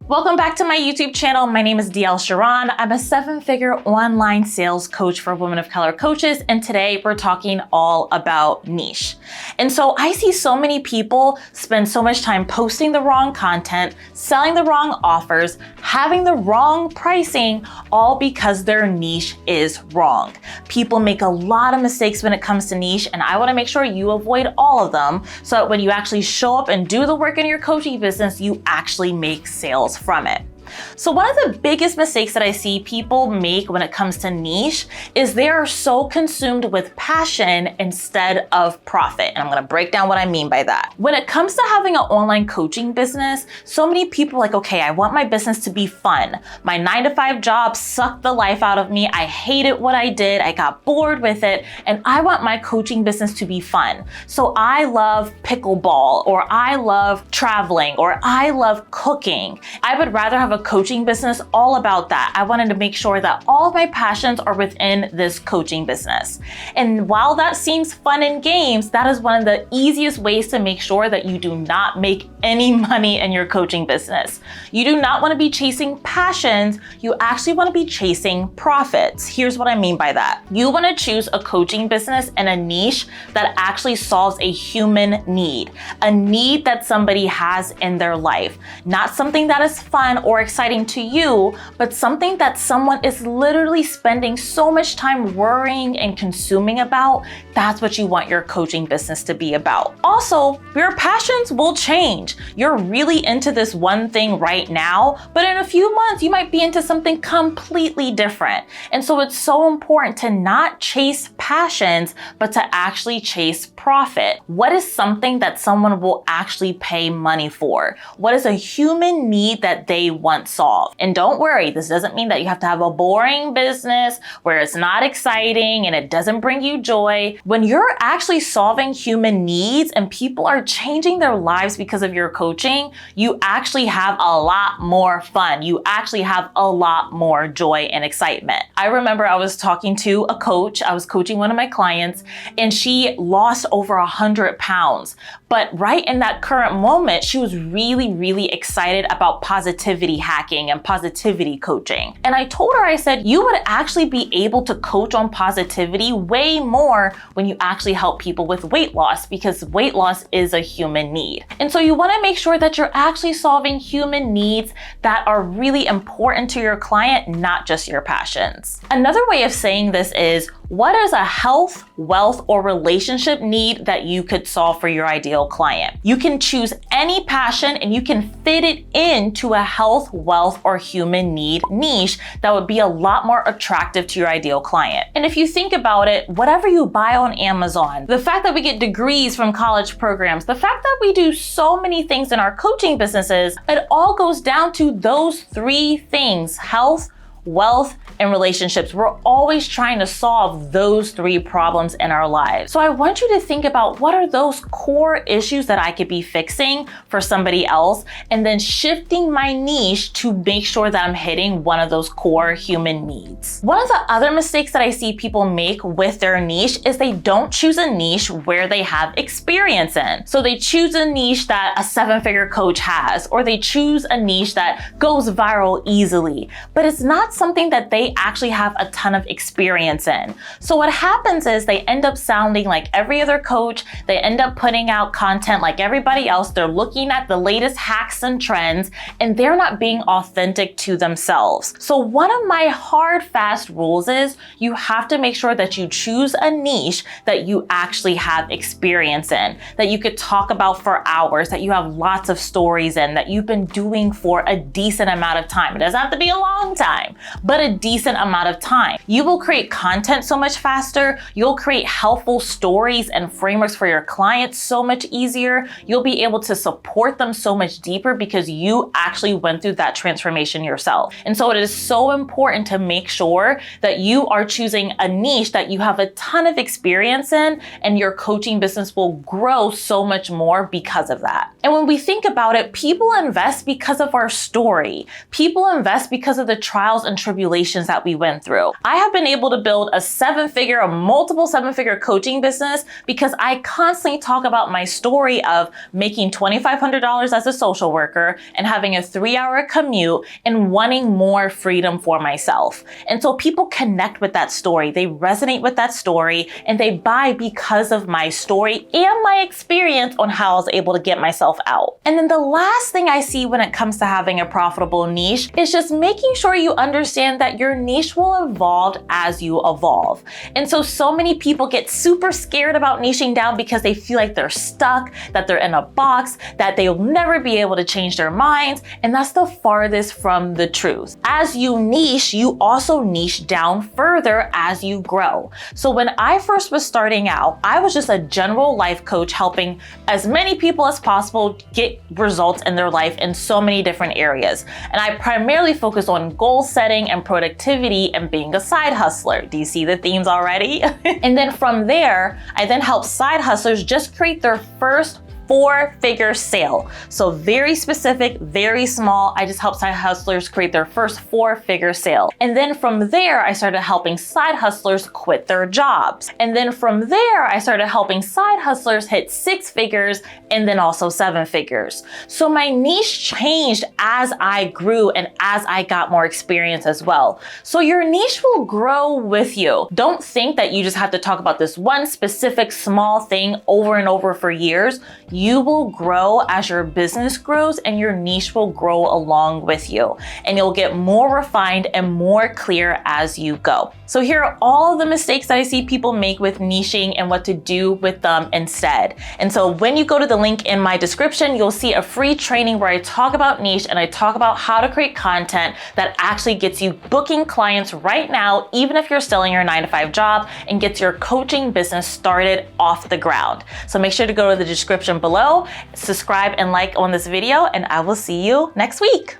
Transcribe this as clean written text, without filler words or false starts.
Welcome back to my YouTube channel. My name is Dielle Charon. I'm a seven-figure online sales coach for women of color coaches, and today we're talking all about niche. And so I see so many people spend so much time posting the wrong content, selling the wrong offers, having the wrong pricing, all because their niche is wrong. People make a lot of mistakes when it comes to niche, and I want to make sure you avoid all of them so that when you actually show up and do the work in your coaching business, you actually make sales from it. So one of the biggest mistakes that I see people make when it comes to niche is they are so consumed with passion instead of profit. And I'm going to break down what I mean by that. When it comes to having an online coaching business, so many people are like, okay, I want my business to be fun. My 9-to-5 job sucked the life out of me. I hated what I did. I got bored with it. And I want my coaching business to be fun. So I love pickleball, or I love traveling, or I love cooking. I would rather have a coaching business all about that. I wanted to make sure that all of my passions are within this coaching business. And while that seems fun and games, that is one of the easiest ways to make sure that you do not make any money in your coaching business. You do not want to be chasing passions. You actually want to be chasing profits. Here's what I mean by that. You want to choose a coaching business and a niche that actually solves a human need, a need that somebody has in their life, not something that is fun or exciting to you, but something that someone is literally spending so much time worrying and consuming about. That's what you want your coaching business to be about. Also, your passions will change. You're really into this one thing right now, but in a few months, you might be into something completely different. And so it's so important to not chase passions, but to actually chase profit. What is something that someone will actually pay money for? What is a human need that they want solved? And don't worry, this doesn't mean that you have to have a boring business where it's not exciting and it doesn't bring you joy. When you're actually solving human needs and people are changing their lives because of your coaching, you actually have a lot more fun. You actually have a lot more joy and excitement. I remember I was talking to a coach. I was coaching one of my clients, and she lost over 100 pounds. But right in that current moment, she was really excited about positivity hacking and positivity coaching. And I told her, I said, you would actually be able to coach on positivity way more when you actually help people with weight loss, because weight loss is a human need. And so you want to make sure that you're actually solving human needs that are really important to your client, not just your passions. Another way of saying this is, what is a health, wealth, or relationship need that you could solve for your ideal client? You can choose any passion and you can fit it into a health, wealth, or human need niche that would be a lot more attractive to your ideal client. And if you think about it, whatever you buy on Amazon, the fact that we get degrees from college programs, the fact that we do so many things in our coaching businesses, it all goes down to those three things: health, wealth, and relationships. We're always trying to solve those three problems in our lives. So I want you to think about, what are those core issues that I could be fixing for somebody else, and then shifting my niche to make sure that I'm hitting one of those core human needs. One of the other mistakes that I see people make with their niche is they don't choose a niche where they have experience in. So they choose a niche that a seven-figure coach has, or they choose a niche that goes viral easily, but it's not something that they actually have a ton of experience in. So what happens is they end up sounding like every other coach. They end up putting out content like everybody else. They're looking at the latest hacks and trends, and they're not being authentic to themselves. So one of my hard, fast rules is you have to make sure that you choose a niche that you actually have experience in, that you could talk about for hours, that you have lots of stories in, that you've been doing for a decent amount of time. It doesn't have to be a long time, but a decent amount of time. You will create content so much faster. You'll create helpful stories and frameworks for your clients so much easier. You'll be able to support them so much deeper because you actually went through that transformation yourself. And so it is so important to make sure that you are choosing a niche that you have a ton of experience in, and your coaching business will grow so much more because of that. And when we think about it, people invest because of our story. People invest because of the trials and tribulations that we went through. I have been able to build a multiple seven-figure coaching business because I constantly talk about my story of making $2,500 as a social worker and having a 3-hour commute and wanting more freedom for myself. And so people connect with that story. They resonate with that story and they buy because of my story and my experience on how I was able to get myself out. And then the last thing I see when it comes to having a profitable niche is just making sure you understand that your niche will evolve as you evolve. And so many people get super scared about niching down because they feel like they're stuck, that they're in a box, that they'll never be able to change their minds. And that's the farthest from the truth. As you niche, you also niche down further as you grow. So when I first was starting out, I was just a general life coach helping as many people as possible get results in their life in so many different areas. And I primarily focused on goal setting and productivity and being a side hustler. Do you see the themes already? And then from there, I then helped side hustlers just create their first 4-figure sale. So very specific, very small. I just helped side hustlers create their first 4-figure sale. And then from there, I started helping side hustlers quit their jobs. And then from there, I started helping side hustlers hit 6 figures and then also 7 figures. So my niche changed as I grew and as I got more experience as well. So your niche will grow with you. Don't think that you just have to talk about this one specific small thing over and over for years. You will grow as your business grows and your niche will grow along with you. And you'll get more refined and more clear as you go. So here are all of the mistakes that I see people make with niching and what to do with them instead. And so when you go to the link in my description, you'll see a free training where I talk about niche and I talk about how to create content that actually gets you booking clients right now, even if you're still in your 9-to-5 job, and gets your coaching business started off the ground. So make sure to go to the description below, subscribe and like on this video, and I will see you next week.